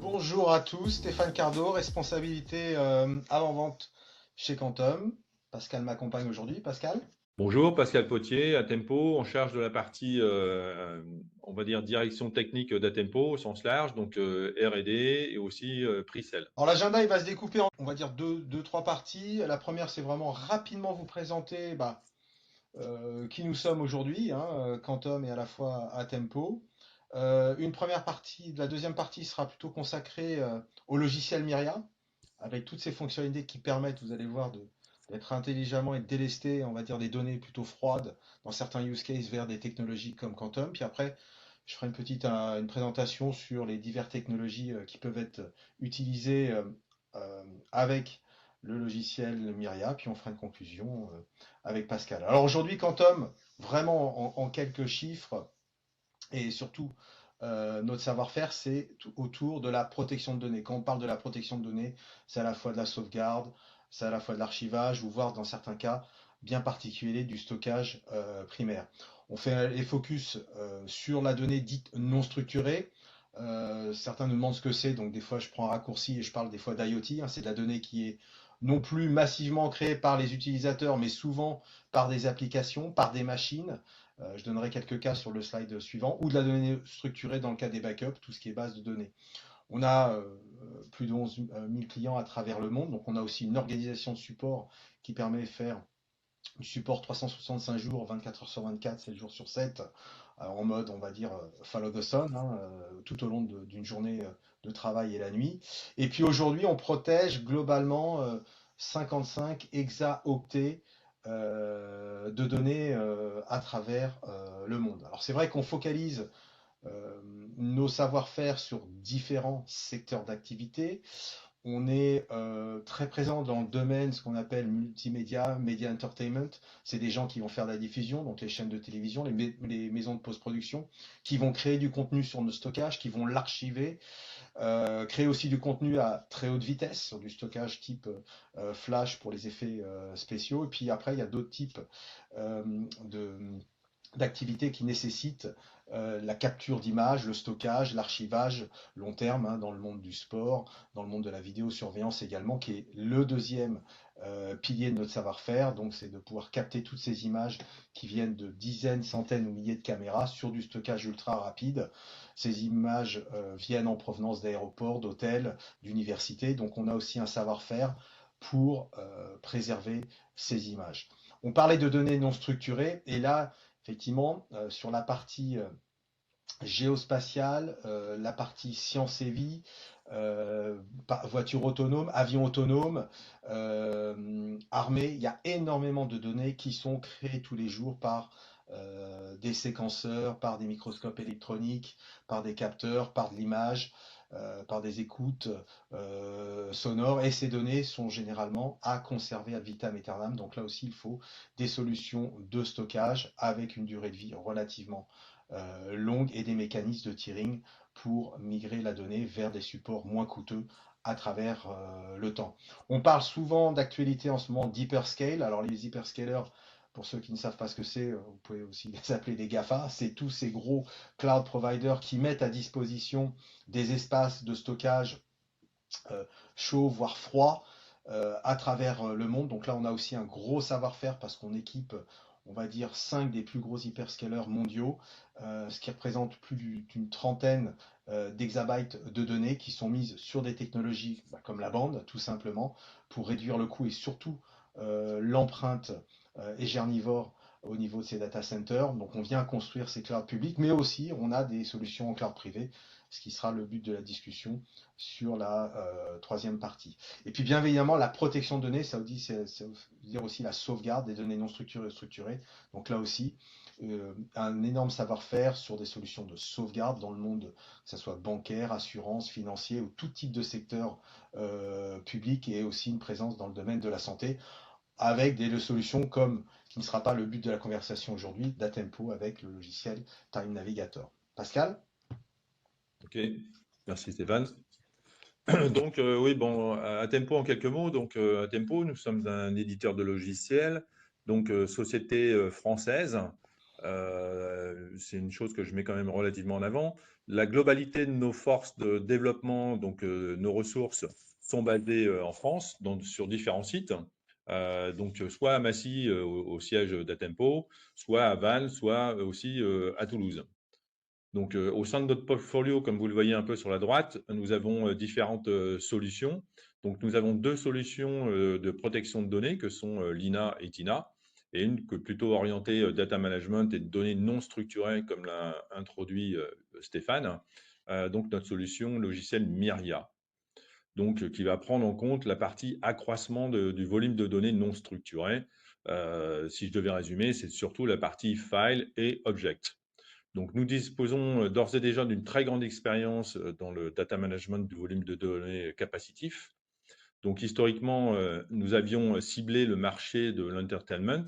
Bonjour à tous, Stéphane Cardo, responsabilité avant-vente chez Quantum. Pascal m'accompagne aujourd'hui. Pascal? Bonjour, Pascal Potier, Atempo, en charge de la partie, on va dire, direction technique d'Atempo au sens large, donc R&D et aussi pre-sale. Alors l'agenda il va se découper en, on va dire, trois parties. La première c'est vraiment rapidement vous présenter qui nous sommes aujourd'hui, hein, Quantum et à la fois à Tempo. Une première partie, la deuxième partie sera plutôt consacrée au logiciel Myria, avec toutes ces fonctionnalités qui permettent, vous allez voir, d'être intelligemment et de délester, on va dire, des données plutôt froides dans certains use cases vers des technologies comme Quantum. Puis après, je ferai une présentation sur les diverses technologies qui peuvent être utilisées avec le logiciel Myria, puis on fera une conclusion avec Pascal. Alors aujourd'hui, Quantum, vraiment en quelques chiffres, et surtout notre savoir-faire, c'est autour de la protection de données. Quand on parle de la protection de données, c'est à la fois de la sauvegarde, c'est à la fois de l'archivage, ou voire dans certains cas bien particuliers du stockage primaire. On fait les focus sur la donnée dite non structurée. Certains nous demandent ce que c'est, donc des fois je prends un raccourci et je parle des fois d'IoT. Hein, c'est de la donnée qui est non plus massivement créée par les utilisateurs, mais souvent par des applications, par des machines. Je donnerai quelques cas sur le slide suivant, ou de la donnée structurée dans le cas des backups, tout ce qui est base de données. On a plus de 11 000 clients à travers le monde, donc on a aussi une organisation de support qui permet de faire du support 365 jours, 24 heures sur 24, 7 jours sur 7, en mode, on va dire, follow the sun, hein, tout au long d'une journée de travail et la nuit. Et puis aujourd'hui, on protège globalement 55 exaoctets de données à travers le monde. Alors c'est vrai qu'on focalise euh, nos savoir-faire sur différents secteurs d'activité. On est très présent dans le domaine, ce qu'on appelle multimédia, media entertainment. C'est des gens qui vont faire de la diffusion, donc les chaînes de télévision, les maisons de post-production, qui vont créer du contenu sur nos stockages, qui vont l'archiver, créer aussi du contenu à très haute vitesse, sur du stockage type flash pour les effets spéciaux. Et puis après, il y a d'autres types euh, de d'activités qui nécessitent la capture d'images, le stockage, l'archivage long terme, hein, dans le monde du sport, dans le monde de la vidéosurveillance également, qui est le deuxième pilier de notre savoir-faire. Donc c'est de pouvoir capter toutes ces images qui viennent de dizaines, centaines ou milliers de caméras sur du stockage ultra rapide. Ces images viennent en provenance d'aéroports, d'hôtels, d'universités. Donc on a aussi un savoir-faire pour préserver ces images. On parlait de données non structurées, et là, effectivement, sur la partie géospatiale, la partie science et vie, voiture autonome, avion autonome, armée, il y a énormément de données qui sont créées tous les jours par des séquenceurs, par des microscopes électroniques, par des capteurs, par de l'image, par des écoutes sonores, et ces données sont généralement à conserver ad vitam aeternam. Donc là aussi, il faut des solutions de stockage avec une durée de vie relativement longue et des mécanismes de tiering pour migrer la donnée vers des supports moins coûteux à travers le temps. On parle souvent d'actualité en ce moment d'hyperscale. Alors les hyperscalers, pour ceux qui ne savent pas ce que c'est, vous pouvez aussi les appeler des GAFA. C'est tous ces gros cloud providers qui mettent à disposition des espaces de stockage euh, chauds, voire froids, à travers le monde. Donc là, on a aussi un gros savoir-faire parce qu'on équipe, on va dire, 5 des plus gros hyperscalers mondiaux, ce qui représente plus d'une trentaine d'exabytes de données qui sont mises sur des technologies comme la bande, tout simplement, pour réduire le coût et surtout l'empreinte égergivore au niveau de ces data centers. Donc on vient construire ces clouds publics, mais aussi on a des solutions en cloud privé, ce qui sera le but de la discussion sur la troisième partie. Et puis bien évidemment, la protection de données, ça veut dire aussi la sauvegarde des données non structurées et structurées. Donc là aussi, un énorme savoir-faire sur des solutions de sauvegarde dans le monde, que ce soit bancaire, assurance, financier ou tout type de secteur public, et aussi une présence dans le domaine de la santé avec des solutions comme, qui ne sera pas le but de la conversation aujourd'hui, d'Atempo avec le logiciel Time Navigator. Pascal? Ok, merci Stéphane. Donc, oui, bon, Atempo en quelques mots. Donc, Atempo, nous sommes un éditeur de logiciels, donc société française. C'est une chose que je mets quand même relativement en avant. la globalité de nos forces de développement, donc nos ressources, sont basées en France, sur différents sites. Donc, soit à Massy, au siège d'Atempo, soit à Vannes, soit aussi à Toulouse. Donc, au sein de notre portfolio, comme vous le voyez un peu sur la droite, nous avons différentes solutions. Donc, nous avons deux solutions de protection de données que sont Lina et Tina, et une plutôt orientée data management et de données non structurées, comme l'a introduit Stéphane. Donc, notre solution logicielle Myria, donc qui va prendre en compte la partie accroissement du volume de données non structurées. Si je devais résumer, c'est surtout la partie file et object. Donc, nous disposons d'ores et déjà d'une très grande expérience dans le data management du volume de données capacitif. Donc, historiquement, nous avions ciblé le marché de l'entertainment,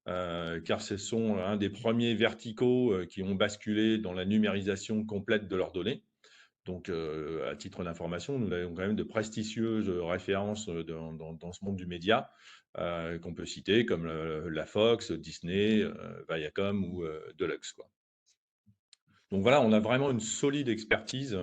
car ce sont un des premiers verticaux qui ont basculé dans la numérisation complète de leurs données. Donc, à titre d'information, nous avons quand même de prestigieuses références dans ce monde du média qu'on peut citer, comme la Fox, Disney, Viacom ou Deluxe, quoi. Donc voilà, on a vraiment une solide expertise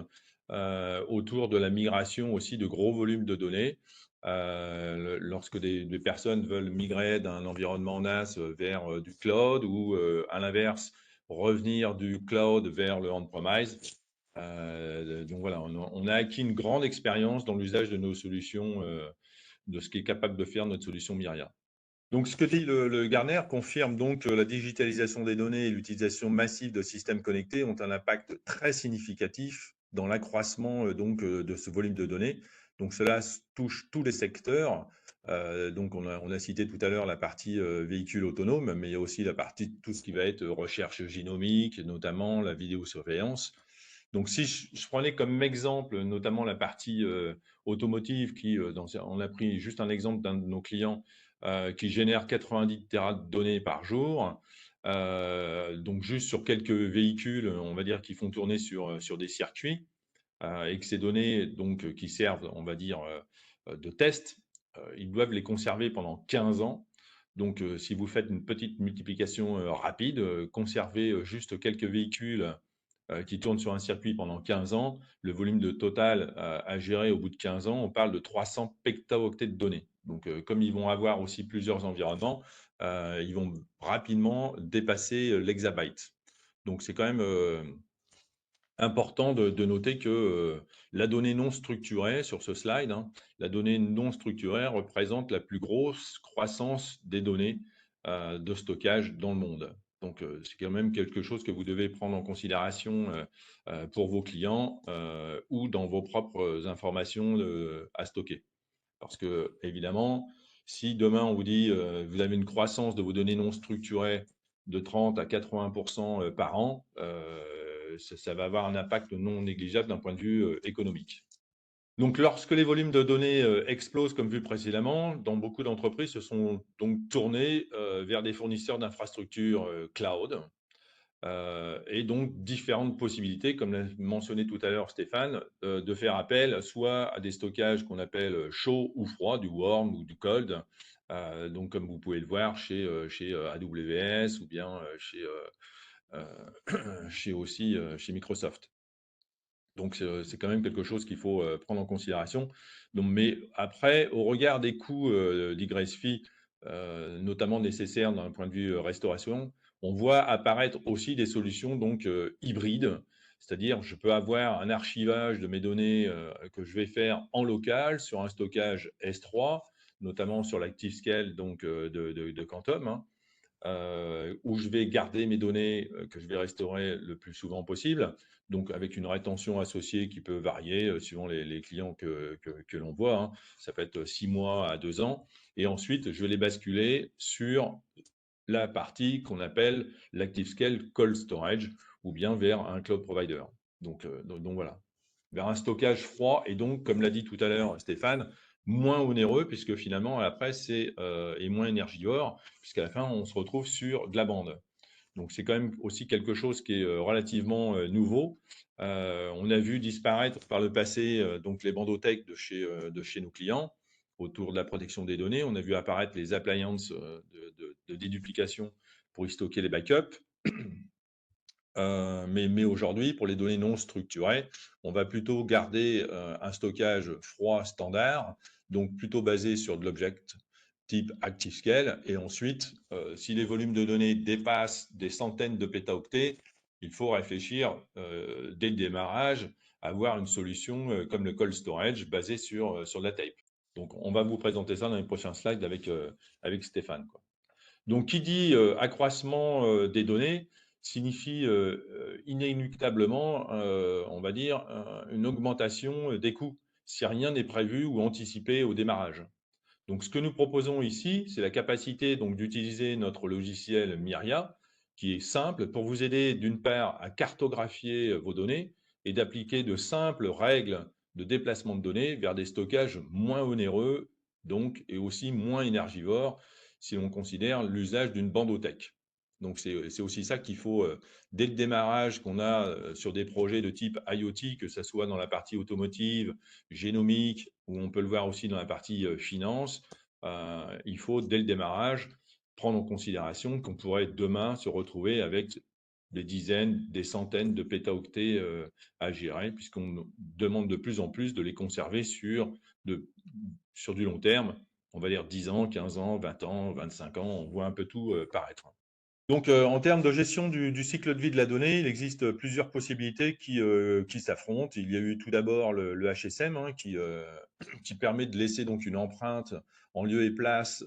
autour de la migration aussi de gros volumes de données. Lorsque des personnes veulent migrer d'un environnement NAS vers du cloud ou à l'inverse, revenir du cloud vers le on-premise. Donc voilà, on a acquis une grande expérience dans l'usage de nos solutions, de ce qui est capable de faire notre solution Myria. Donc, ce que dit le Gartner confirme donc que la digitalisation des données et l'utilisation massive de systèmes connectés ont un impact très significatif dans l'accroissement de ce volume de données. Donc, cela touche tous les secteurs. Donc, on a cité tout à l'heure la partie véhicules autonomes, mais il y a aussi la partie tout ce qui va être recherche génomique, notamment la vidéosurveillance. Donc, si je prenais comme exemple notamment la partie automotive, on a pris juste un exemple d'un de nos clients qui génère 90 Tera de données par jour. Donc, juste sur quelques véhicules, on va dire, qui font tourner sur des circuits, et que ces données, donc, qui servent, on va dire, de test, ils doivent les conserver pendant 15 ans. Donc, si vous faites une petite multiplication rapide, conserver juste quelques véhicules qui tournent sur un circuit pendant 15 ans, le volume de total à gérer au bout de 15 ans, on parle de 300 petaoctets de données. Donc, comme ils vont avoir aussi plusieurs environnements, ils vont rapidement dépasser l'exabyte. Donc, c'est quand même important de noter que la donnée non structurée sur ce slide, hein, la donnée non structurée représente la plus grosse croissance des données de stockage dans le monde. Donc, c'est quand même quelque chose que vous devez prendre en considération pour vos clients ou dans vos propres informations à stocker. Parce que, évidemment, si demain on vous dit vous avez une croissance de vos données non structurées de 30 à 80% par an, ça va avoir un impact non négligeable d'un point de vue économique. Donc, lorsque les volumes de données explosent, comme vu précédemment, dans beaucoup d'entreprises se sont donc tournés vers des fournisseurs d'infrastructures cloud. Et donc différentes possibilités, comme l'a mentionné tout à l'heure Stéphane, de faire appel soit à des stockages qu'on appelle chaud ou froid, du warm ou du cold. Donc comme vous pouvez le voir chez AWS ou bien chez Microsoft. Donc c'est quand même quelque chose qu'il faut prendre en considération. Donc, mais après, au regard des coûts d'Igress-Fi, notamment nécessaires d'un point de vue restauration, on voit apparaître aussi des solutions donc hybrides, c'est-à-dire je peux avoir un archivage de mes données que je vais faire en local sur un stockage S3, notamment sur l'ActiveScale donc de Quantum, hein, où je vais garder mes données que je vais restaurer le plus souvent possible, donc avec une rétention associée qui peut varier suivant les clients que l'on voit, hein. Ça peut être 6 mois à 2 ans. Et ensuite, je vais les basculer sur la partie qu'on appelle l'ActiveScale Cold Storage ou bien vers un cloud provider. Donc voilà, vers un stockage froid et donc, comme l'a dit tout à l'heure Stéphane, moins onéreux puisque finalement, après, c'est et moins énergivore puisqu'à la fin, on se retrouve sur de la bande. Donc, c'est quand même aussi quelque chose qui est relativement nouveau. On a vu disparaître par le passé donc les bandothèques de chez nos clients autour de la protection des données. On a vu apparaître les appliances de déduplication pour y stocker les backups. Mais aujourd'hui, pour les données non structurées, on va plutôt garder un stockage froid standard, donc plutôt basé sur de l'object type ActiveScale. Et ensuite, si les volumes de données dépassent des centaines de pétaoctets, il faut réfléchir dès le démarrage à avoir une solution comme le cold storage basé sur la tape. Donc, on va vous présenter ça dans les prochains slides avec Stéphane, quoi. Donc, qui dit accroissement des données signifie inéluctablement, on va dire, une augmentation des coûts, si rien n'est prévu ou anticipé au démarrage. Donc, ce que nous proposons ici, c'est la capacité donc d'utiliser notre logiciel Myria, qui est simple pour vous aider d'une part à cartographier vos données et d'appliquer de simples règles de déplacement de données vers des stockages moins onéreux, donc et aussi moins énergivores si l'on considère l'usage d'une bandothèque. Donc, c'est aussi ça qu'il faut, dès le démarrage qu'on a sur des projets de type IoT, que ce soit dans la partie automotive, génomique, ou on peut le voir aussi dans la partie finance, il faut, dès le démarrage, prendre en considération qu'on pourrait demain se retrouver avec des dizaines, des centaines de pétaoctets à gérer, puisqu'on demande de plus en plus de les conserver sur du long terme, on va dire 10 ans, 15 ans, 20 ans, 25 ans, on voit un peu tout paraître. Donc, en termes de gestion du cycle de vie de la donnée, il existe plusieurs possibilités qui s'affrontent. Il y a eu tout d'abord le HSM qui permet de laisser donc une empreinte en lieu et place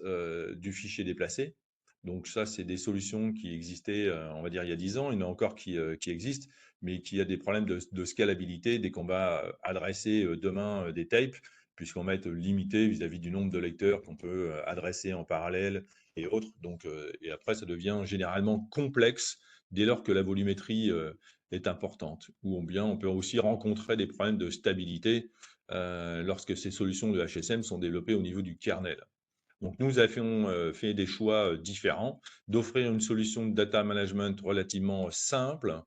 du fichier déplacé. Donc ça, c'est des solutions qui existaient, on va dire, il y a 10 ans. Il y en a encore qui existent, mais qui a des problèmes de scalabilité dès qu'on va adresser demain des tapes, puisqu'on va être limité vis-à-vis du nombre de lecteurs qu'on peut adresser en parallèle et autres. Donc, et après, ça devient généralement complexe dès lors que la volumétrie est importante. Ou bien on peut aussi rencontrer des problèmes de stabilité lorsque ces solutions de HSM sont développées au niveau du kernel. Donc, nous avons fait des choix différents, d'offrir une solution de data management relativement simple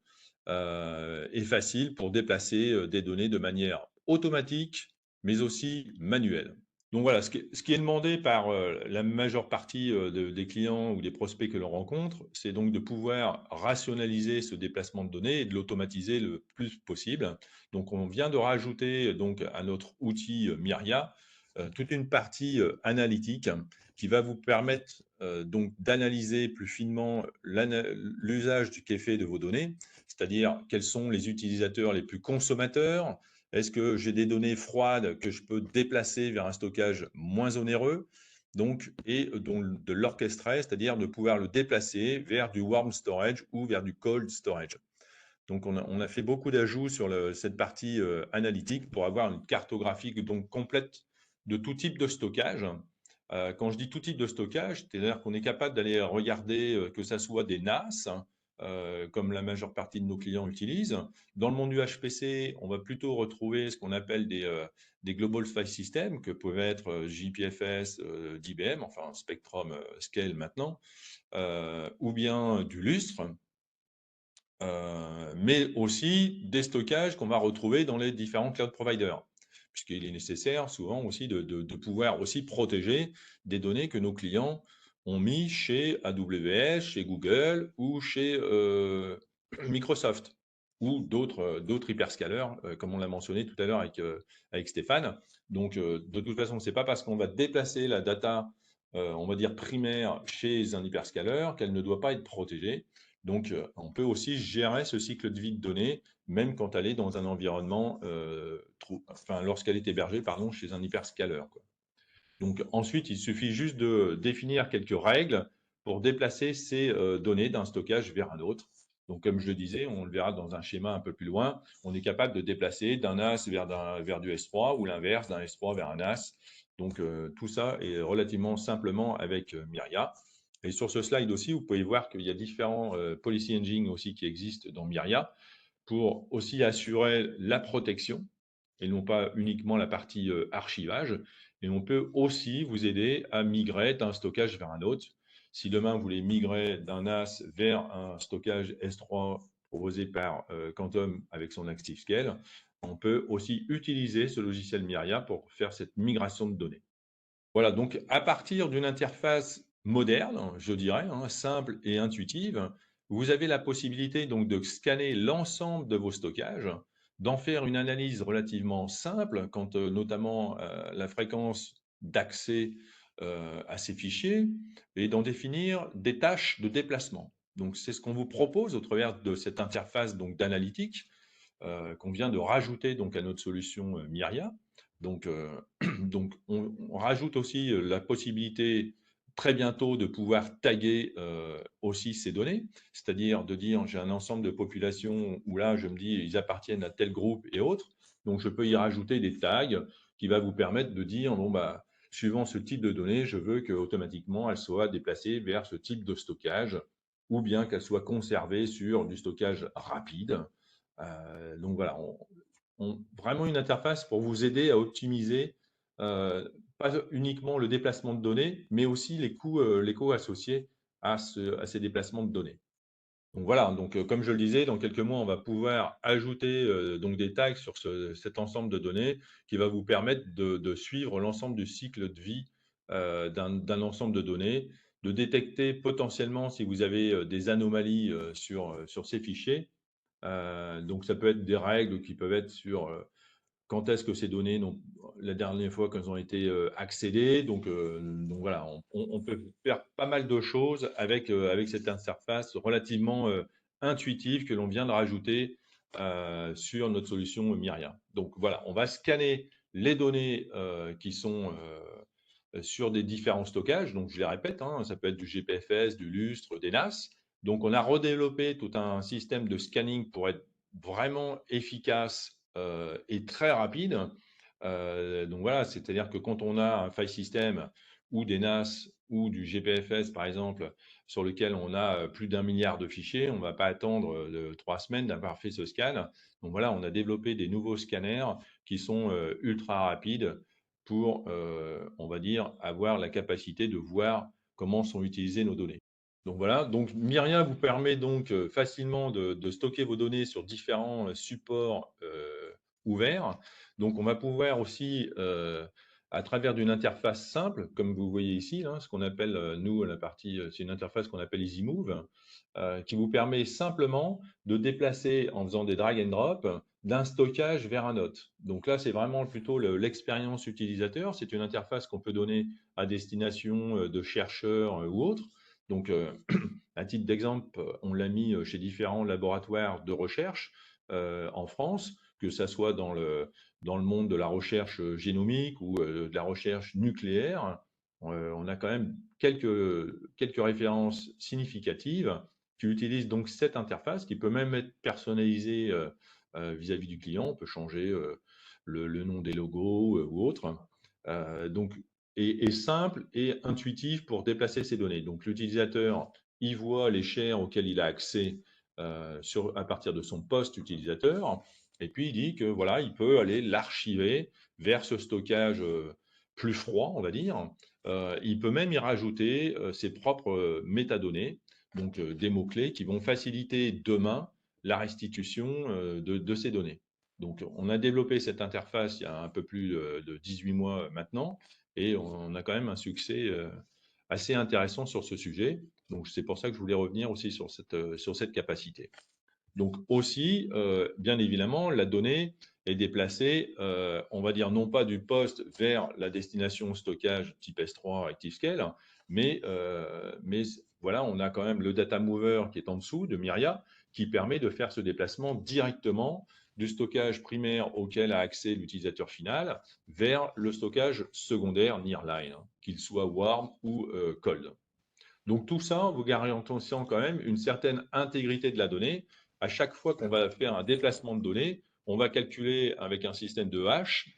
et facile pour déplacer des données de manière automatique, mais aussi manuelle. Donc voilà, ce qui est demandé par la majeure partie des clients ou des prospects que l'on rencontre, c'est donc de pouvoir rationaliser ce déplacement de données et de l'automatiser le plus possible. Donc on vient de rajouter donc à notre outil Myria toute une partie analytique qui va vous permettre donc d'analyser plus finement l'usage qui est fait de vos données, c'est-à-dire quels sont les utilisateurs les plus consommateurs. Est-ce que j'ai des données froides que je peux déplacer vers un stockage moins onéreux, donc, et donc de l'orchestrer, c'est-à-dire de pouvoir le déplacer vers du warm storage ou vers du cold storage. Donc, on a fait beaucoup d'ajouts sur cette partie analytique pour avoir une cartographie donc complète de tout type de stockage. Quand je dis tout type de stockage, c'est-à-dire qu'on est capable d'aller regarder que ça soit des NAS, comme la majeure partie de nos clients utilisent. Dans le monde du HPC, on va plutôt retrouver ce qu'on appelle des Global File Systems, que peuvent être JPFS d'IBM, enfin Spectrum Scale maintenant, ou bien du Lustre. Mais aussi des stockages qu'on va retrouver dans les différents cloud providers, puisqu'il est nécessaire souvent aussi de pouvoir aussi protéger des données que nos clients ont mis chez AWS, chez Google ou chez Microsoft ou d'autres hyperscalers, comme on l'a mentionné tout à l'heure avec Stéphane. Donc, de toute façon, c'est pas parce qu'on va déplacer la data, on va dire primaire, chez un hyperscaler qu'elle ne doit pas être protégée. Donc, on peut aussi gérer ce cycle de vie de données, même quand elle est dans un environnement, lorsqu'elle est hébergée, pardon, chez un hyperscaler, quoi. Donc, ensuite, il suffit juste de définir quelques règles pour déplacer ces données d'un stockage vers un autre. Donc, comme je le disais, on le verra dans un schéma un peu plus loin, on est capable de déplacer d'un NAS vers du S3 ou l'inverse, d'un S3 vers un NAS. Donc, tout ça est relativement simplement avec Myria. Et sur ce slide aussi, vous pouvez voir qu'il y a différents policy engines aussi qui existent dans Myria pour aussi assurer la protection et non pas uniquement la partie archivage. Et on peut aussi vous aider à migrer d'un stockage vers un autre. Si demain vous voulez migrer d'un NAS vers un stockage S3 proposé par Quantum avec son ActiveScale, on peut aussi utiliser ce logiciel Myria pour faire cette migration de données. Voilà, donc à partir d'une interface moderne, je dirais, simple et intuitive, vous avez la possibilité donc de scanner l'ensemble de vos stockages, d'en faire une analyse relativement simple quant notamment à la fréquence d'accès à ces fichiers et d'en définir des tâches de déplacement. Donc c'est ce qu'on vous propose au travers de cette interface donc d'analytique qu'on vient de rajouter donc à notre solution Myria. Donc, donc on rajoute aussi la possibilité très bientôt de pouvoir taguer aussi ces données, c'est-à-dire de dire j'ai un ensemble de populations où là je me dis ils appartiennent à tel groupe et autres, donc je peux y rajouter des tags qui va vous permettre de dire bon bah suivant ce type de données, je veux qu'automatiquement elles soient déplacées vers ce type de stockage ou bien qu'elles soient conservées sur du stockage rapide. Donc voilà, vraiment une interface pour vous aider à optimiser pas uniquement le déplacement de données, mais aussi les coûts associés à ces déplacements de données. Donc voilà, donc comme je le disais, dans quelques mois, on va pouvoir ajouter donc des tags sur cet ensemble de données qui va vous permettre de suivre l'ensemble du cycle de vie d'un ensemble de données, de détecter potentiellement si vous avez des anomalies sur ces fichiers. Donc ça peut être des règles qui peuvent être sur quand est-ce que ces données, la dernière fois qu'elles ont été accédées. Donc voilà, on peut faire pas mal de choses avec cette interface relativement intuitive que l'on vient de rajouter sur notre solution Myria. Donc voilà, on va scanner les données qui sont sur des différents stockages. Donc je les répète, hein, ça peut être du GPFS, du Lustre, des NAS. Donc on a redéveloppé tout un système de scanning pour être vraiment efficace et très rapide. Donc voilà, c'est-à-dire que quand on a un file system ou des NAS ou du GPFS par exemple, sur lequel on a plus d'1 milliard de fichiers, on ne va pas attendre 3 semaines d'avoir fait ce scan. Donc voilà, on a développé des nouveaux scanners qui sont ultra rapides pour, on va dire, avoir la capacité de voir comment sont utilisées nos données. Donc voilà, donc Myria vous permet donc facilement de stocker vos données sur différents supports ouverts. Donc on va pouvoir aussi, à travers d'une interface simple, comme vous voyez ici, hein, ce qu'on appelle, nous, la partie, c'est une interface qu'on appelle EasyMove, qui vous permet simplement de déplacer en faisant des drag and drop d'un stockage vers un autre. Donc là, c'est vraiment plutôt l'expérience utilisateur. C'est une interface qu'on peut donner à destination de chercheurs ou autres. Donc, à titre d'exemple, on l'a mis chez différents laboratoires de recherche en France, que ça soit dans le monde de la recherche génomique ou de la recherche nucléaire. On a quand même quelques références significatives qui utilisent donc cette interface qui peut même être personnalisée vis-à-vis du client. On peut changer le nom des logos ou autre. Donc, et simple et intuitif pour déplacer ces données. Donc l'utilisateur, il voit les shares auxquels il a accès à partir de son poste utilisateur, et puis il dit que voilà, il peut aller l'archiver vers ce stockage plus froid, on va dire. Il peut même y rajouter ses propres métadonnées, donc des mots-clés qui vont faciliter demain la restitution de ces données. Donc, on a développé cette interface il y a un peu plus de 18 mois maintenant, et on a quand même un succès assez intéressant sur ce sujet. Donc, c'est pour ça que je voulais revenir aussi sur cette capacité. Donc aussi, bien évidemment, la donnée est déplacée, on va dire non pas du poste vers la destination stockage type S3 ActiveScale, mais voilà, on a quand même le data mover qui est en dessous de Myria, qui permet de faire ce déplacement directement du stockage primaire auquel a accès l'utilisateur final vers le stockage secondaire nearline, qu'il soit warm ou cold. Donc tout ça, vous garantissant quand même une certaine intégrité de la donnée. À chaque fois qu'on va faire un déplacement de données, on va calculer avec un système de hash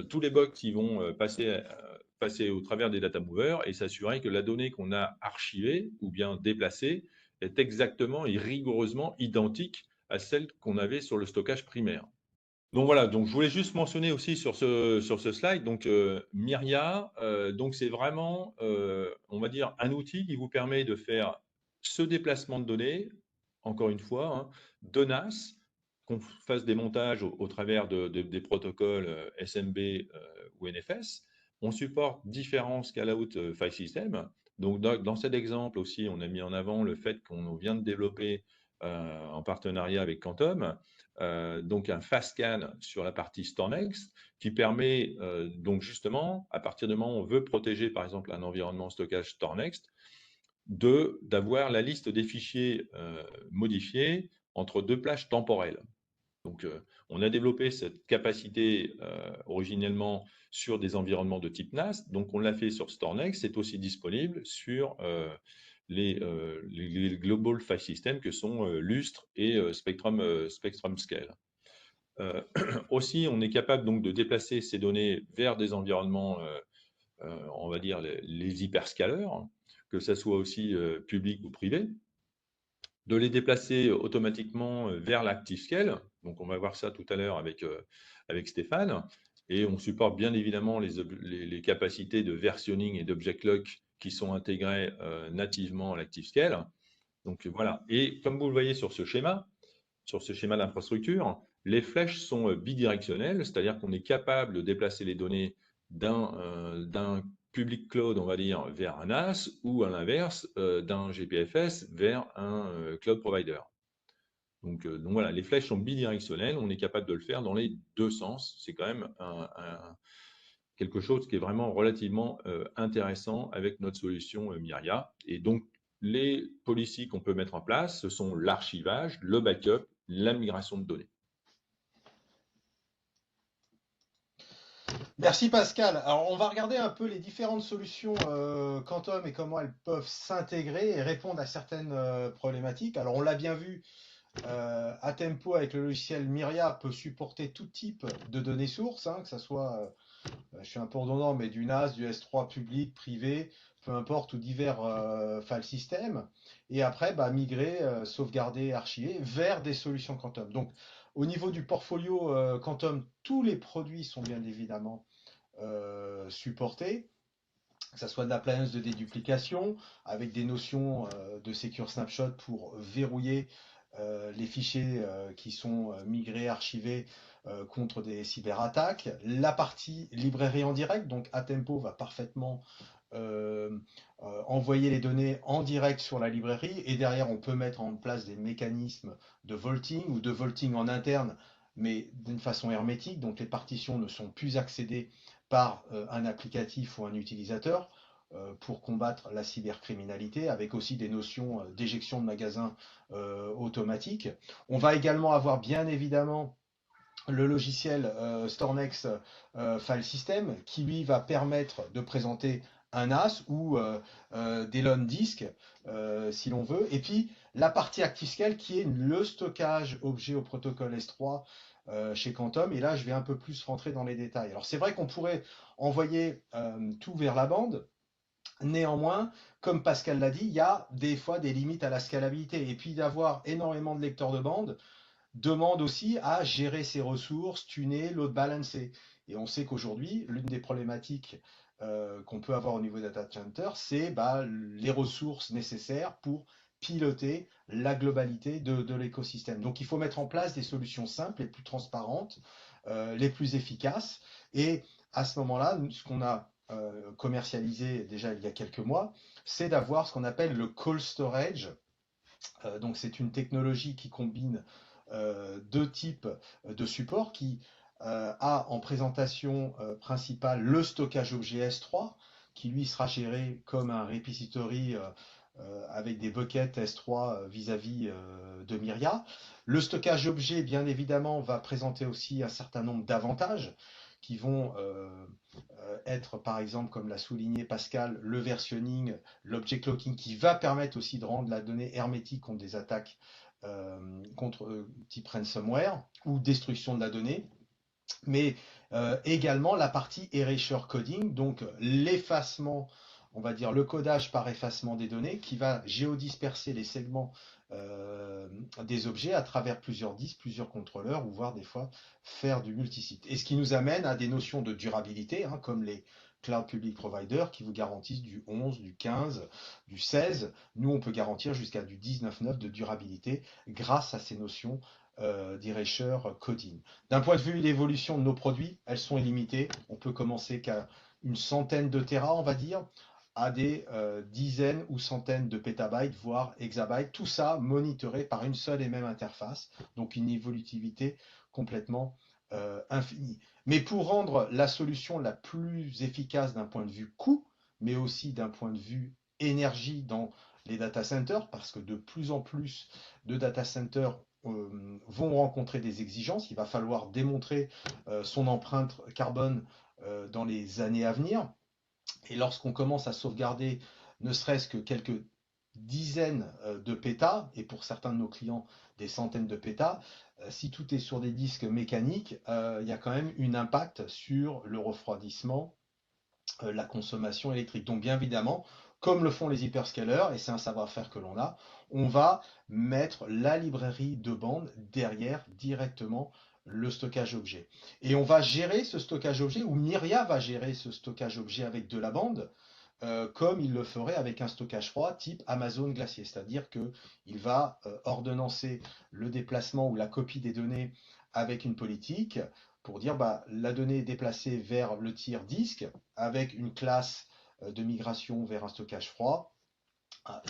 tous les bugs qui vont passer au travers des data movers et s'assurer que la donnée qu'on a archivée ou bien déplacée est exactement et rigoureusement identique à celle qu'on avait sur le stockage primaire. Donc voilà, donc je voulais juste mentionner aussi sur ce slide, donc Myria, donc c'est vraiment, on va dire, un outil qui vous permet de faire ce déplacement de données, encore une fois, hein, de NAS, qu'on fasse des montages au travers des protocoles SMB ou NFS. On supporte différents scale-out file systems, Donc, dans cet exemple aussi, on a mis en avant le fait qu'on vient de développer en partenariat avec Quantum, donc un FastScan sur la partie StorNext qui permet donc justement, à partir du moment où on veut protéger par exemple un environnement stockage StorNext, d'avoir la liste des fichiers modifiés entre deux plages temporelles. Donc, on a développé cette capacité originellement sur des environnements de type NAS. Donc, on l'a fait sur StorNext. C'est aussi disponible sur les Global File Systems que sont Lustre et Spectrum Scale. Aussi, on est capable donc de déplacer ces données vers des environnements, on va dire les hyperscalers, que ce soit aussi public ou privé, de les déplacer automatiquement vers l'ActiveScale. Donc, on va voir ça tout à l'heure avec Stéphane. Et on supporte bien évidemment les capacités de versionning et d'object lock qui sont intégrées nativement à l'ActiveScale. Donc, voilà. Et comme vous le voyez sur ce schéma d'infrastructure, les flèches sont bidirectionnelles, c'est-à-dire qu'on est capable de déplacer les données d'un public cloud, on va dire, vers un NAS ou à l'inverse, d'un GPFS vers un cloud provider. Donc voilà, les flèches sont bidirectionnelles, on est capable de le faire dans les deux sens. C'est quand même quelque chose qui est vraiment relativement intéressant avec notre solution Myria. Et donc, les policies qu'on peut mettre en place, ce sont l'archivage, le backup, la migration de données. Merci Pascal. Alors on va regarder un peu les différentes solutions Quantum et comment elles peuvent s'intégrer et répondre à certaines problématiques. Alors on l'a bien vu, Atempo avec le logiciel Myria peut supporter tout type de données sources, hein, que ce soit, je suis un peu redondant, mais du NAS, du S3 public, privé, peu importe, ou divers file systems. Et après, migrer, sauvegarder, archiver vers des solutions Quantum. Donc au niveau du portfolio Quantum, tous les produits sont bien évidemment supportés, que ce soit de l'appliance de déduplication, avec des notions de Secure Snapshot pour verrouiller les fichiers qui sont migrés, archivés contre des cyberattaques. La partie librairie en direct, donc Atempo va parfaitement envoyer les données en direct sur la librairie, et derrière on peut mettre en place des mécanismes de vaulting ou de vaulting en interne, mais d'une façon hermétique, donc les partitions ne sont plus accédées par un applicatif ou un utilisateur pour combattre la cybercriminalité, avec aussi des notions d'éjection de magasins automatique. On va également avoir bien évidemment le logiciel StorNext File System qui lui va permettre de présenter un NAS ou des LON disques si l'on veut. Et puis la partie ActiveScale qui est le stockage objet au protocole S3 chez Quantum. Et là, je vais un peu plus rentrer dans les détails. Alors c'est vrai qu'on pourrait envoyer tout vers la bande. Néanmoins, comme Pascal l'a dit, il y a des fois des limites à la scalabilité. Et puis d'avoir énormément de lecteurs de bande demande aussi à gérer ses ressources, tuner, load balancer. Et on sait qu'aujourd'hui, l'une des problématiques qu'on peut avoir au niveau des data centers, c'est les ressources nécessaires pour piloter la globalité de l'écosystème. Donc il faut mettre en place des solutions simples, les plus transparentes, les plus efficaces. Et à ce moment-là, ce qu'on a commercialisé déjà il y a quelques mois, c'est d'avoir ce qu'on appelle le cold storage. Donc c'est une technologie qui combine deux types de supports qui a en présentation principale le stockage objet S3 qui lui sera géré comme un repository avec des buckets S3 vis-à-vis de Myria. Le stockage objet, bien évidemment, va présenter aussi un certain nombre d'avantages qui vont être, par exemple, comme l'a souligné Pascal, le versionning, l'object locking, qui va permettre aussi de rendre la donnée hermétique contre des attaques contre type ransomware ou destruction de la donnée, mais également la partie erasure coding, donc l'effacement, on va dire le codage par effacement des données, qui va géodisperser les segments des objets à travers plusieurs disques, plusieurs contrôleurs, ou voire des fois faire du multisite. Et ce qui nous amène à des notions de durabilité, hein, comme les cloud public providers qui vous garantissent du 11, du 15, du 16. Nous, on peut garantir jusqu'à du 19.9 de durabilité grâce à ces notions d'erasure coding. D'un point de vue de l'évolution de nos produits, elles sont illimitées. On peut commencer qu'à une centaine de Tera, on va dire, à des dizaines ou centaines de pétabytes, voire exabytes, tout ça monitoré par une seule et même interface, donc une évolutivité complètement infinie. Mais pour rendre la solution la plus efficace d'un point de vue coût, mais aussi d'un point de vue énergie dans les data centers, parce que de plus en plus de data centers vont rencontrer des exigences, il va falloir démontrer son empreinte carbone dans les années à venir. Et lorsqu'on commence à sauvegarder ne serait-ce que quelques dizaines de pétas, et pour certains de nos clients des centaines de pétas, si tout est sur des disques mécaniques, il y a quand même un impact sur le refroidissement, la consommation électrique. Donc bien évidemment, comme le font les hyperscalers, et c'est un savoir-faire que l'on a, on va mettre la librairie de bande derrière directement le stockage objet. Et on va gérer ce stockage objet, ou Myria va gérer ce stockage objet avec de la bande, comme il le ferait avec un stockage froid type Amazon Glacier. C'est-à-dire qu'il va ordonnancer le déplacement ou la copie des données avec une politique pour dire bah, la donnée est déplacée vers le tiers disque avec une classe de migration vers un stockage froid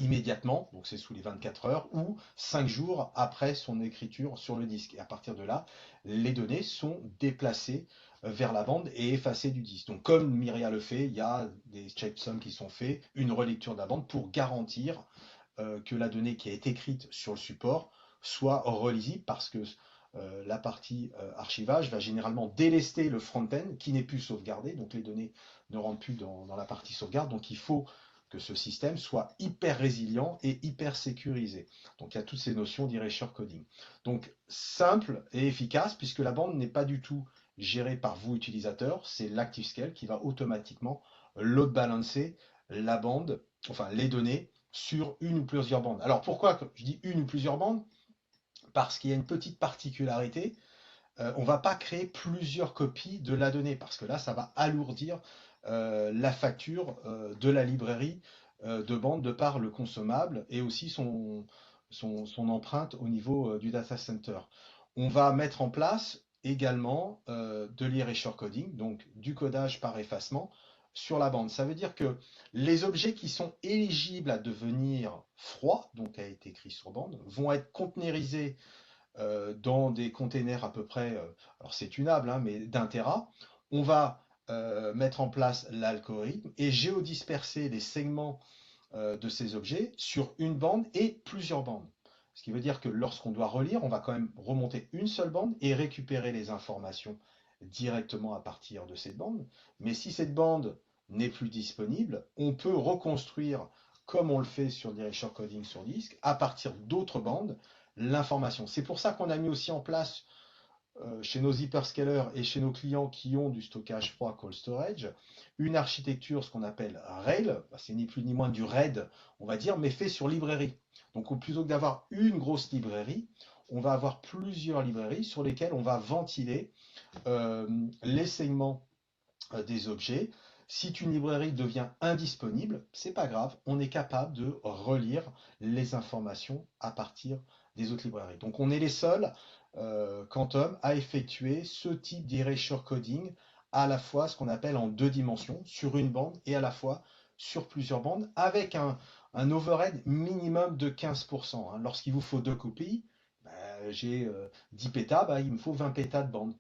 immédiatement, donc c'est sous les 24 heures, ou 5 jours après son écriture sur le disque. Et à partir de là, les données sont déplacées vers la bande et effacées du disque. Donc comme Myria le fait, il y a des checksums qui sont faits, une relecture de la bande pour garantir que la donnée qui est écrite sur le support soit relisible parce que la partie archivage va généralement délester le front-end qui n'est plus sauvegardé, donc les données ne rentrent plus dans la partie sauvegarde, donc il faut que ce système soit hyper résilient et hyper sécurisé. Donc il y a toutes ces notions d'erasure coding. Donc simple et efficace puisque la bande n'est pas du tout gérée par vous utilisateur, c'est l'ActiveScale qui va automatiquement load balancer la bande, enfin les données sur une ou plusieurs bandes. Alors pourquoi je dis une ou plusieurs bandes? Parce qu'il y a une petite particularité, on ne va pas créer plusieurs copies de la donnée, parce que là, ça va alourdir la facture de la librairie de bande de par le consommable et aussi son empreinte au niveau du data center. On va mettre en place également de l'erasure coding, donc du codage par effacement sur la bande. Ça veut dire que les objets qui sont éligibles à devenir froids, donc à être écrits sur bande, vont être conteneurisés dans des containers à peu près, alors c'est tunable, hein, mais d'un Tera. On va mettre en place l'algorithme et géodisperser les segments de ces objets sur une bande et plusieurs bandes. Ce qui veut dire que lorsqu'on doit relire, on va quand même remonter une seule bande et récupérer les informations directement à partir de cette bande. Mais si cette bande n'est plus disponible, on peut reconstruire, comme on le fait sur l'erasure coding sur disque, à partir d'autres bandes, l'information. C'est pour ça qu'on a mis aussi en place chez nos hyperscalers et chez nos clients qui ont du stockage froid cold storage, une architecture, ce qu'on appelle Rail, c'est ni plus ni moins du RAID, on va dire, mais fait sur librairie. Donc plutôt que d'avoir une grosse librairie, on va avoir plusieurs librairies sur lesquelles on va ventiler les segments des objets. Si une librairie devient indisponible, c'est pas grave, on est capable de relire les informations à partir des autres librairies. Donc on est les seuls, Quantum, à effectuer ce type d'erasure coding à la fois ce qu'on appelle en deux dimensions, sur une bande et à la fois sur plusieurs bandes, avec un overhead minimum de 15%. Hein. Lorsqu'il vous faut deux copies, j'ai 10 pétas, il me faut 20 pétas de bande.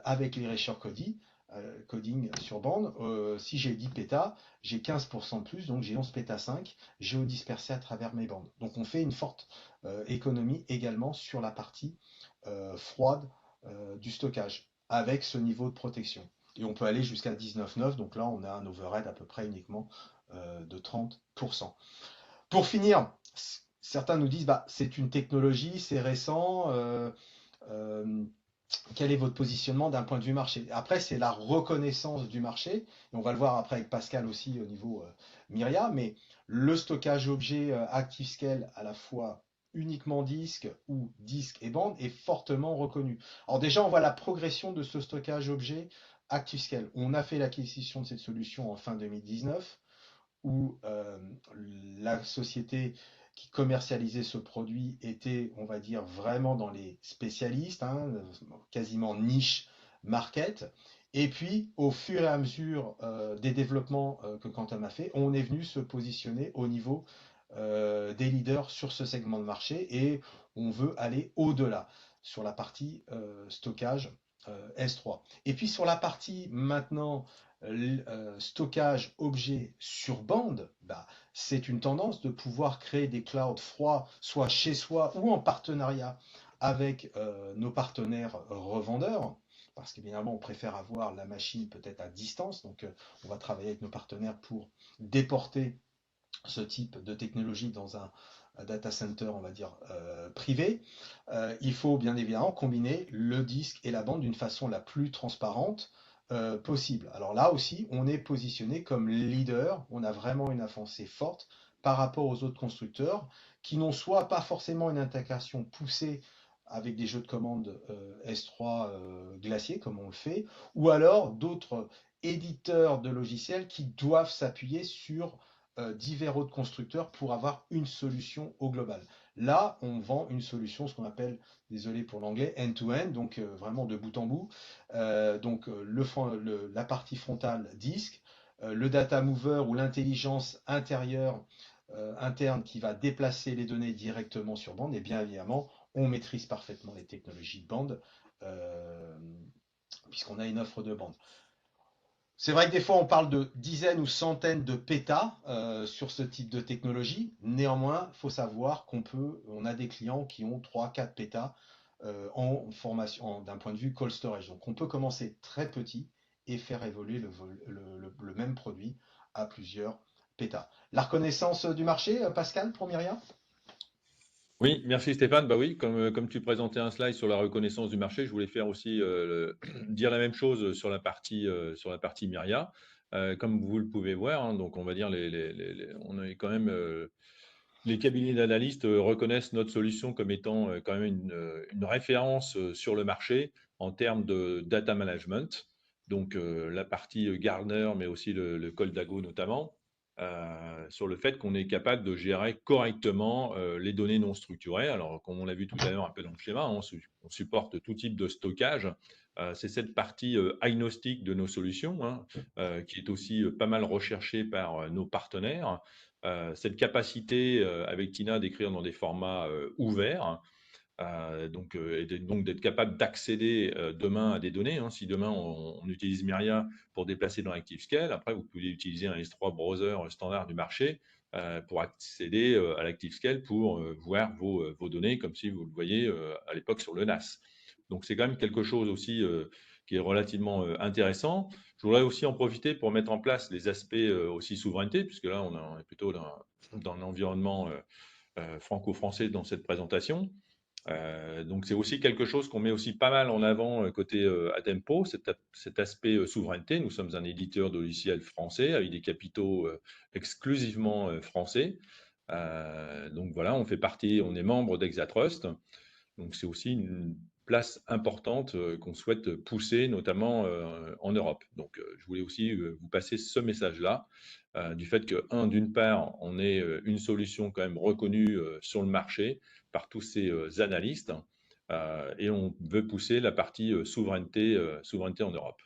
Avec l'erasure coding sur bande, si j'ai 10 pétas, j'ai 15% de plus, donc j'ai 11 pétas 5 géodispersés à travers mes bandes. Donc on fait une forte économie également sur la partie froide du stockage, avec ce niveau de protection. Et on peut aller jusqu'à 19,9, donc là on a un overhead à peu près uniquement de 30%. Pour finir, certains nous disent c'est une technologie, c'est récent, euh, quel est votre positionnement d'un point de vue marché? Après, c'est la reconnaissance du marché, et on va le voir après avec Pascal aussi au niveau Myria, mais le stockage objet ActiveScale à la fois uniquement disque ou disque et bande est fortement reconnu. Alors déjà, on voit la progression de ce stockage objet ActiveScale. On a fait l'acquisition de cette solution en fin 2019 où la société qui commercialisait ce produit était, on va dire, vraiment dans les spécialistes, hein, quasiment niche market. Et puis, au fur et à mesure des développements que Quantum a fait, on est venu se positionner au niveau des leaders sur ce segment de marché et on veut aller au-delà sur la partie stockage S3. Et puis sur la partie maintenant stockage objet sur bande, bah, c'est une tendance de pouvoir créer des clouds froids, soit chez soi ou en partenariat avec nos partenaires revendeurs. Parce qu'évidemment, on préfère avoir la machine peut-être à distance. Donc, on va travailler avec nos partenaires pour déporter ce type de technologie dans un data center, on va dire, privé. Il faut bien évidemment combiner le disque et la bande d'une façon la plus transparente possible. Alors là aussi, on est positionné comme leader, on a vraiment une avancée forte par rapport aux autres constructeurs qui n'ont soit pas forcément une intégration poussée avec des jeux de commande S3 glacier comme on le fait, ou alors d'autres éditeurs de logiciels qui doivent s'appuyer sur divers autres constructeurs pour avoir une solution au global. Là, on vend une solution, ce qu'on appelle, désolé pour l'anglais, end-to-end, donc vraiment de bout en bout. La partie frontale disque, le data mover ou l'intelligence intérieure, interne qui va déplacer les données directement sur bande, et bien évidemment, on maîtrise parfaitement les technologies de bande, euh, puisqu'on a une offre de bande. C'est vrai que des fois on parle de dizaines ou centaines de pétas sur ce type de technologie. Néanmoins, il faut savoir on a des clients qui ont 3-4 pétas en formation d'un point de vue cold storage. Donc on peut commencer très petit et faire évoluer le même produit à plusieurs pétas. La reconnaissance du marché, Pascal, pour Myria? Oui, merci Stéphane. Bah oui, comme tu présentais un slide sur la reconnaissance du marché, je voulais faire aussi dire la même chose sur la partie Myria. Comme vous le pouvez voir, hein, donc on va dire on est quand même les cabinets d'analystes reconnaissent notre solution comme étant quand même une référence sur le marché en termes de data management. Donc la partie Gartner, mais aussi le Coldago notamment, sur le fait qu'on est capable de gérer correctement les données non structurées. Alors, comme on l'a vu tout à l'heure un peu dans le schéma, on supporte tout type de stockage. C'est cette partie agnostique de nos solutions, hein, qui est aussi pas mal recherchée par nos partenaires. Cette capacité avec Tina d'écrire dans des formats ouverts, et donc d'être capable d'accéder demain à des données. Hein. Si demain on utilise Myria pour déplacer dans ActiveScale, après vous pouvez utiliser un S3 browser standard du marché pour accéder à l'ActiveScale pour voir vos données comme si vous le voyez à l'époque sur le NAS. Donc c'est quand même quelque chose aussi qui est relativement intéressant. Je voudrais aussi en profiter pour mettre en place les aspects aussi souveraineté, puisque là on est plutôt dans l'environnement franco-français dans cette présentation. Donc c'est aussi quelque chose qu'on met aussi pas mal en avant côté Atempo, cet aspect souveraineté. Nous sommes un éditeur de logiciels français avec des capitaux exclusivement français. Donc voilà, on fait partie, on est membre d'Exatrust. Donc c'est aussi une place importante qu'on souhaite pousser, notamment en Europe. Donc je voulais aussi vous passer ce message-là, du fait que, d'une part, on est une solution quand même reconnue sur le marché par tous ces analystes, et on veut pousser la partie souveraineté en Europe.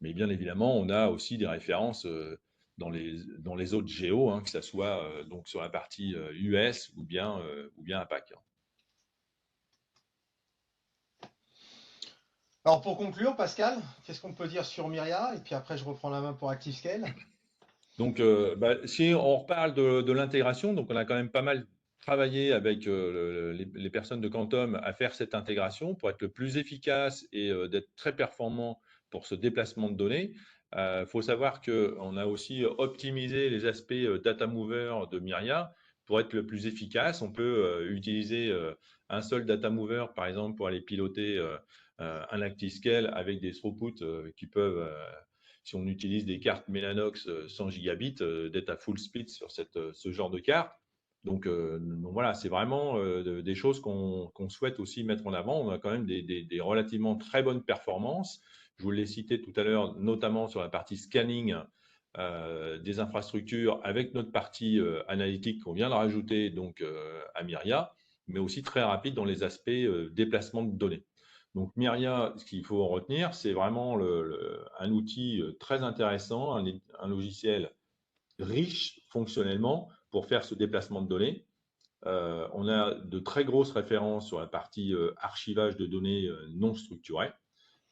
Mais bien évidemment, on a aussi des références dans les autres géos, hein, que ce soit donc sur la partie US ou bien APAC. Alors pour conclure, Pascal, qu'est-ce qu'on peut dire sur Myria? Et puis après, je reprends la main pour ActiveScale. Donc, si on reparle de l'intégration, donc on a quand même pas mal travaillé avec les personnes de Quantum à faire cette intégration pour être le plus efficace et d'être très performant pour ce déplacement de données. Il faut savoir qu'on a aussi optimisé les aspects data mover de Myria pour être le plus efficace. On peut utiliser un seul data mover, par exemple, pour aller piloter un ActiveScale avec des throughputs qui peuvent si on utilise des cartes Mellanox 100 gigabits, d'être à full speed sur ce genre de carte. Donc voilà, c'est vraiment des choses qu'on souhaite aussi mettre en avant. On a quand même des relativement très bonnes performances. Je vous l'ai cité tout à l'heure, notamment sur la partie scanning des infrastructures avec notre partie analytique qu'on vient de rajouter donc à Myria, mais aussi très rapide dans les aspects déplacement de données. Donc Myria, ce qu'il faut en retenir, c'est vraiment un outil très intéressant, un logiciel riche fonctionnellement pour faire ce déplacement de données. On a de très grosses références sur la partie archivage de données non structurées,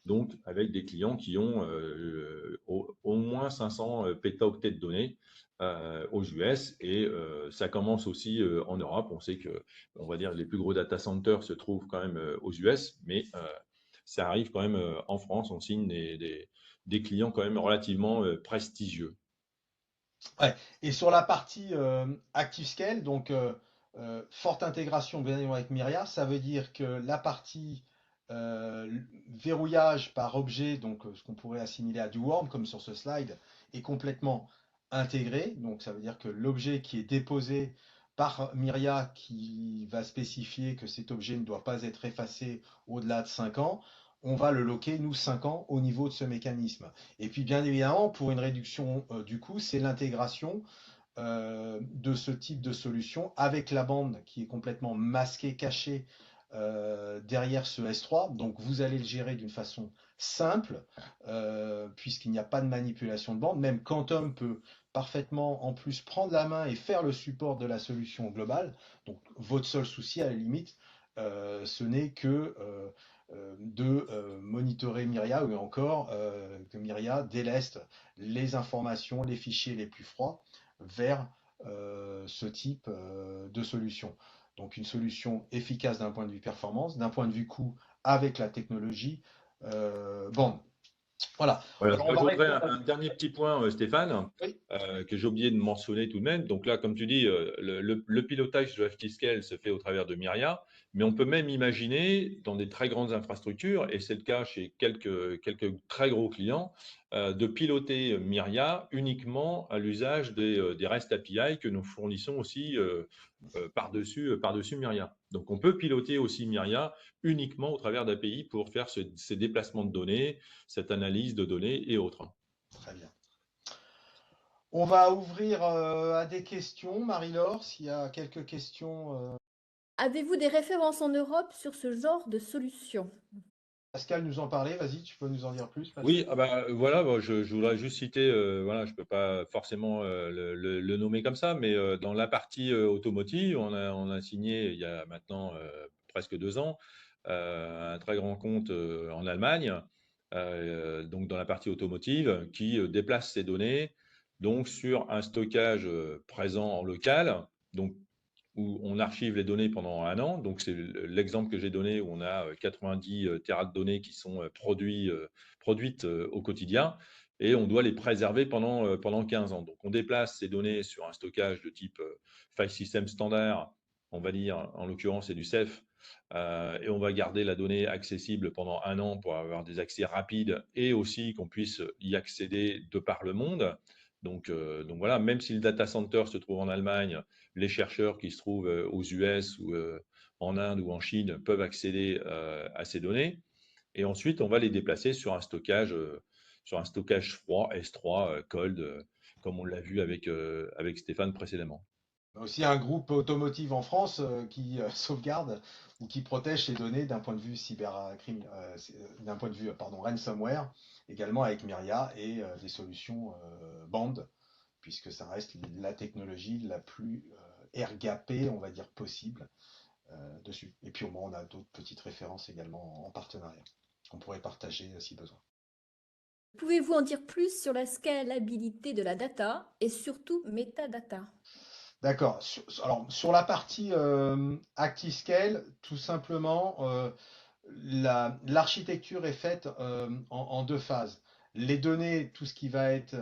donc avec des clients qui ont au moins 500 pétaoctets de données aux US, et ça commence aussi en Europe. On sait que, on va dire, les plus gros data centers se trouvent quand même aux US, mais ça arrive quand même en France. On signe des clients quand même relativement prestigieux. Ouais. Et sur la partie ActiveScale, donc forte intégration bien évidemment avec Myria, ça veut dire que la partie euh, verrouillage par objet, donc ce qu'on pourrait assimiler à du worm, comme sur ce slide, est complètement intégrée. Donc ça veut dire que l'objet qui est déposé par Myria, qui va spécifier que cet objet ne doit pas être effacé au-delà de 5 ans, on va le loquer, nous, 5 ans au niveau de ce mécanisme. Et puis, bien évidemment, pour une réduction du coût, c'est l'intégration de ce type de solution avec la bande qui est complètement masquée, cachée derrière ce S3. Donc, vous allez le gérer d'une façon simple, puisqu'il n'y a pas de manipulation de bande. Même Quantum peut parfaitement, en plus, prendre la main et faire le support de la solution globale. Donc, votre seul souci, à la limite, ce n'est que de monitorer Myria, ou encore que Myria déleste les informations, les fichiers les plus froids vers ce type de solution. Donc une solution efficace d'un point de vue performance, d'un point de vue coût avec la technologie. Bon, voilà. Voilà, je Alors on va rajouterais répondre. un dernier petit point, Stéphane, Oui, que j'ai oublié de mentionner tout de même. Donc là, comme tu dis, le pilotage de FTScale se fait au travers de Myria, mais on peut même imaginer dans des très grandes infrastructures, et c'est le cas chez quelques très gros clients, de piloter Myria uniquement à l'usage des REST API que nous fournissons aussi par-dessus Myria. Donc on peut piloter aussi Myria uniquement au travers d'API pour faire ces déplacements de données, cette analyse de données et autres. très bien. On va ouvrir à des questions. Marie-Laure, s'il y a quelques questions. Avez-vous des références en Europe sur ce genre de solution? Pascal nous en parlait. Vas-y, tu peux nous en dire plus, Oui, Pascal. ah bah, voilà, bah, je voudrais juste citer, voilà, je ne peux pas forcément le nommer comme ça, mais dans la partie automotive, on a signé il y a maintenant presque 2 ans un très grand compte en Allemagne, donc dans la partie automotive, qui déplace ses données donc sur un stockage présent en local, donc où on archive les données pendant un an. Donc, c'est l'exemple que j'ai donné où on a 90 téras de données qui sont produites au quotidien, et on doit les préserver pendant 15 ans. Donc, on déplace ces données sur un stockage de type file system standard, on va dire, en l'occurrence, c'est du Ceph, et on va garder la donnée accessible pendant un an pour avoir des accès rapides et aussi qu'on puisse y accéder de par le monde. Donc voilà, même si le data center se trouve en Allemagne, les chercheurs qui se trouvent aux US ou en Inde ou en Chine peuvent accéder à ces données. Et ensuite, on va les déplacer sur un stockage froid, S3, cold, comme on l'a vu avec Stéphane précédemment. Aussi un groupe automotive en France qui sauvegarde ou qui protège ses données d'un point de vue cybercrime, d'un point de vue pardon, ransomware, également avec Myria et des solutions band, puisque ça reste la technologie la plus air-gappée, on va dire, possible dessus. Et puis au moins, on a d'autres petites références également en partenariat qu'on pourrait partager si besoin. Pouvez-vous en dire plus sur la scalabilité de la data et surtout metadata? D'accord. Alors, sur la partie ActiveScale, tout simplement, l'architecture est faite en deux phases. Les données, tout ce qui va être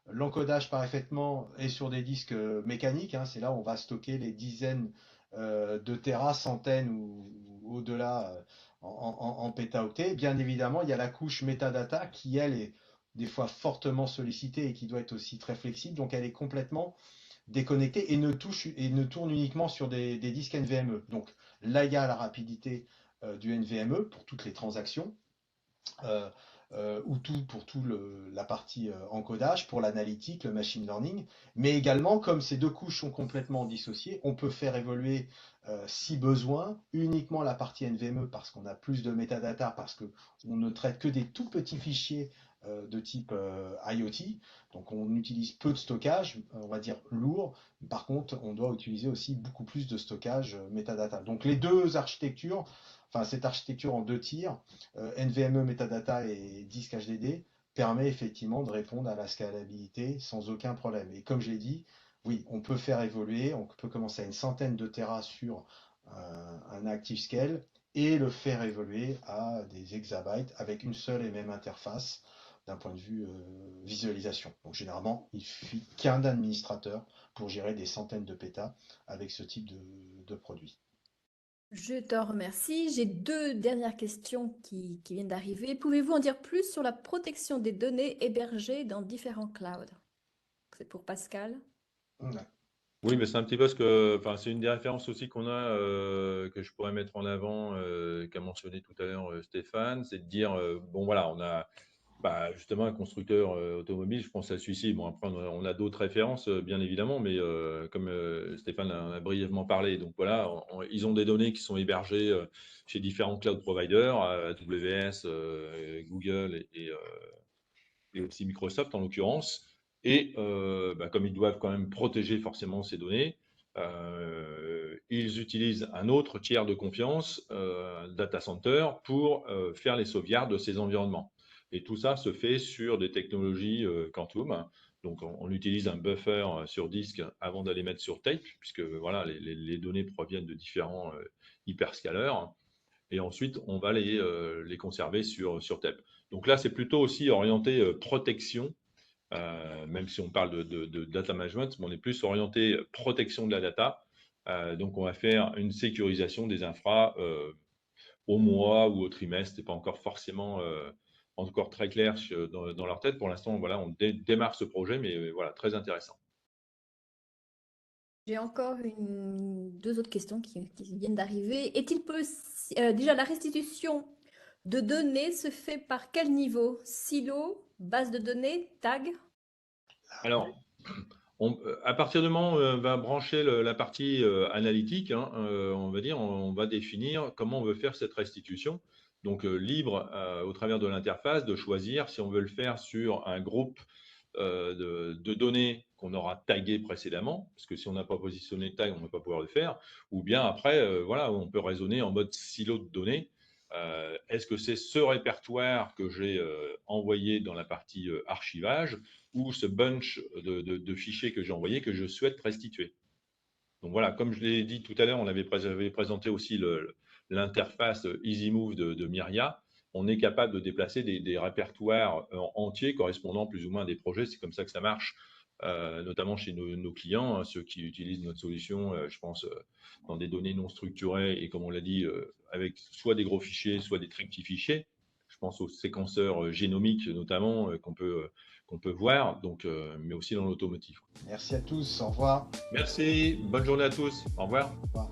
l'encodage parfaitement est sur des disques mécaniques, hein, c'est là où on va stocker les dizaines de terras, centaines ou au-delà en pétaoctets. Bien évidemment, il y a la couche metadata qui, elle, est des fois fortement sollicitée et qui doit être aussi très flexible. Donc, elle est complètement déconnectée et ne tourne uniquement sur des disques NVMe. Donc, là, il y a la rapidité du NVMe pour toutes les transactions. euh, ou tout pour la partie encodage, pour l'analytique, le machine learning, mais également, comme ces deux couches sont complètement dissociées, on peut faire évoluer, si besoin, uniquement la partie NVMe parce qu'on a plus de métadata, parce qu'on ne traite que des tout petits fichiers de type IoT, donc on utilise peu de stockage, on va dire lourd. Par contre, on doit utiliser aussi beaucoup plus de stockage métadata. Donc les deux architectures, enfin cette architecture en deux tiers, NVMe Metadata et disque HDD permet effectivement de répondre à la scalabilité sans aucun problème. Et comme j'ai dit, oui, on peut faire évoluer, on peut commencer à une centaine de Tera sur un ActiveScale et le faire évoluer à des exabytes avec une seule et même interface d'un point de vue visualisation. Donc généralement, il suffit qu'un administrateur pour gérer des centaines de pétas avec ce type de produit. Je te remercie. J'ai deux dernières questions qui viennent d'arriver. Pouvez-vous en dire plus sur la protection des données hébergées dans différents clouds? C'est pour Pascal. Ouais. Oui, mais c'est un petit peu ce que, enfin, c'est une des références aussi qu'on a, que je pourrais mettre en avant, qu'a mentionné tout à l'heure Stéphane, c'est de dire, bon voilà, on a justement un constructeur automobile, je pense à celui-ci. Bon, après, on a d'autres références, bien évidemment, mais comme Stéphane en a brièvement parlé, donc voilà, ils ont des données qui sont hébergées chez différents cloud providers, AWS, Google et aussi Microsoft en l'occurrence. Et comme ils doivent quand même protéger forcément ces données, ils utilisent un autre tiers de confiance, data center, pour faire les sauvegardes de ces environnements. Et tout ça se fait sur des technologies Quantum. Donc, on utilise un buffer sur disque avant d'aller mettre sur tape, puisque voilà, les données proviennent de différents hyperscalers. Et ensuite, on va les conserver sur tape. Donc là, c'est plutôt aussi orienté protection, même si on parle de data management, mais on est plus orienté protection de la data. Donc, on va faire une sécurisation des infras au mois ou au trimestre. Ce n'est pas encore forcément encore très clair dans leur tête. Pour l'instant, voilà, on démarre ce projet, mais voilà, très intéressant. J'ai encore deux autres questions qui viennent d'arriver. Est-il possible, déjà, la restitution de données se fait par quel niveau? Silo, base de données, tag? Alors, à partir du moment où on va brancher la partie analytique, hein, on va dire, on va définir comment on veut faire cette restitution. Donc, libre au travers de l'interface de choisir si on veut le faire sur un groupe de données qu'on aura tagué précédemment, parce que si on n'a pas positionné le tag, on ne va pas pouvoir le faire, ou bien après, voilà, on peut raisonner en mode silo de données. Est-ce que c'est ce répertoire que j'ai envoyé dans la partie archivage ou ce bunch de fichiers que j'ai envoyé que je souhaite restituer? Donc voilà, comme je l'ai dit tout à l'heure, on avait présenté aussi l'interface EasyMove de Myria. On est capable de déplacer des répertoires entiers correspondant plus ou moins à des projets. C'est comme ça que ça marche, notamment chez nos clients, hein, ceux qui utilisent notre solution, je pense, dans des données non structurées et comme on l'a dit, avec soit des gros fichiers, soit des très petits fichiers. Je pense aux séquenceurs génomiques notamment qu'on peut voir, donc, mais aussi dans l'automotive. Merci à tous, au revoir. Merci, bonne journée à tous, au revoir. Au revoir.